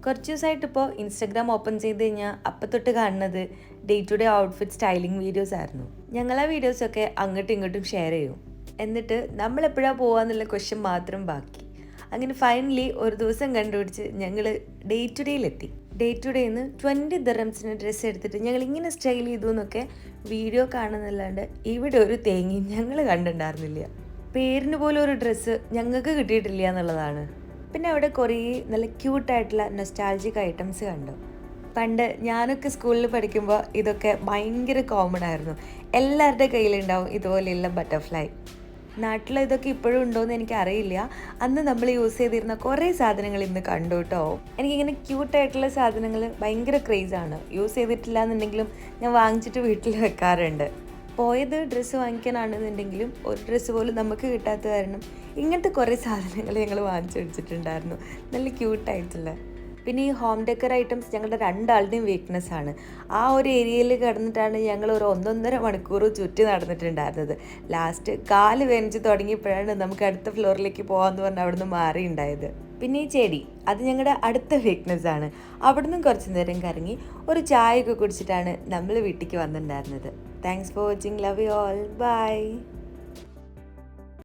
കുറച്ച് ദിവസമായിട്ട് ഇപ്പോൾ ഇൻസ്റ്റഗ്രാം ഓപ്പൺ ചെയ്ത് കഴിഞ്ഞാൽ അപ്പം തൊട്ട് കാണുന്നത് day to day outfit styling videos ആയിരുന്നു. ഞങ്ങൾ ആ വീഡിയോസൊക്കെ അങ്ങോട്ടും ഇങ്ങോട്ടും ഷെയർ ചെയ്യും. എന്നിട്ട് നമ്മൾ എപ്പോഴാണ് പോകാമെന്നുള്ള ക്വസ്റ്റ്യൻ മാത്രം ബാക്കി. അങ്ങനെ ഫൈനലി ഒരു ദിവസം കണ്ടുപിടിച്ച് ഞങ്ങൾ ഡേ ടു ഡേയിലെത്തി. ഡേ ടു ഡേന്ന് 20 ദിർഹംസിന് ഡ്രസ്സ് എടുത്തിട്ട് ഞങ്ങൾ ഇങ്ങനെ സ്റ്റൈൽ ചെയ്തു എന്നൊക്കെ വീഡിയോ കാണുന്നല്ലാണ്ട് ഇവിടെ ഒരു തേങ്ങയും ഞങ്ങൾ കണ്ടിട്ടുണ്ടായിരുന്നില്ല. പേരിന് പോലും ഒരു ഡ്രസ്സ് ഞങ്ങൾക്ക് കിട്ടിയിട്ടില്ല എന്നുള്ളതാണ്. പിന്നെ അവിടെ കുറേ നല്ല ക്യൂട്ടായിട്ടുള്ള നൊസ്റ്റാൾജിക് ഐറ്റംസ് കണ്ടു. പണ്ട് ഞാനൊക്കെ സ്കൂളിൽ പഠിക്കുമ്പോൾ ഇതൊക്കെ ഭയങ്കര കോമൺ ആയിരുന്നു. എല്ലാവരുടെ കയ്യിലുണ്ടാവും ഇതുപോലെയുള്ള ബട്ടർഫ്ലൈ. നാട്ടിൽ ഇതൊക്കെ ഇപ്പോഴും ഉണ്ടോയെന്ന് എനിക്കറിയില്ല. അന്ന് നമ്മൾ യൂസ് ചെയ്തിരുന്ന കുറേ സാധനങ്ങൾ ഇന്ന് കണ്ടു കേട്ടോ. എനിക്കിങ്ങനെ ക്യൂട്ടായിട്ടുള്ള സാധനങ്ങൾ ഭയങ്കര ക്രേസാണ്. യൂസ് ചെയ്തിട്ടില്ല എന്നുണ്ടെങ്കിലും ഞാൻ വാങ്ങിച്ചിട്ട് വീട്ടിൽ വെക്കാറുണ്ട്. പോയത് ഡ്രസ്സ് വാങ്ങിക്കാനാണെന്നുണ്ടെങ്കിലും ഒരു ഡ്രസ്സ് പോലും നമുക്ക് കിട്ടാത്ത കാരണം ഇങ്ങനത്തെ കുറേ സാധനങ്ങൾ ഞങ്ങൾ വാങ്ങിച്ചു വെച്ചിട്ടുണ്ടായിരുന്നു. നല്ല ക്യൂട്ടായിട്ടുള്ള. പിന്നെ ഈ ഹോം ഡെക്കർ ഐറ്റംസ് ഞങ്ങളുടെ രണ്ടാളുടെയും വീക്ക്നെസ് ആണ്. ആ ഒരു ഏരിയയിൽ കിടന്നിട്ടാണ് ഞങ്ങൾ ഒരു 1.5 മണിക്കൂർ ചുറ്റി നടന്നിട്ടുണ്ടായിരുന്നത്. ലാസ്റ്റ് കാല് വേനിച്ച് തുടങ്ങിയപ്പോഴാണ് നമുക്ക് അടുത്ത ഫ്ലോറിലേക്ക് പോകാമെന്ന് പറഞ്ഞ് അവിടെ നിന്ന് മാറിയുണ്ടായത്. പിന്നെ ഈ ചെടി അത് ഞങ്ങളുടെ അടുത്ത വീക്ക്നെസ് ആണ്. അവിടെ നിന്നും കുറച്ച് നേരം കറങ്ങി ഒരു ചായയൊക്കെ കുടിച്ചിട്ടാണ് നമ്മൾ വീട്ടിലേക്ക് വന്നിട്ടുണ്ടായിരുന്നത്. Thanks for watching. Love you all. By.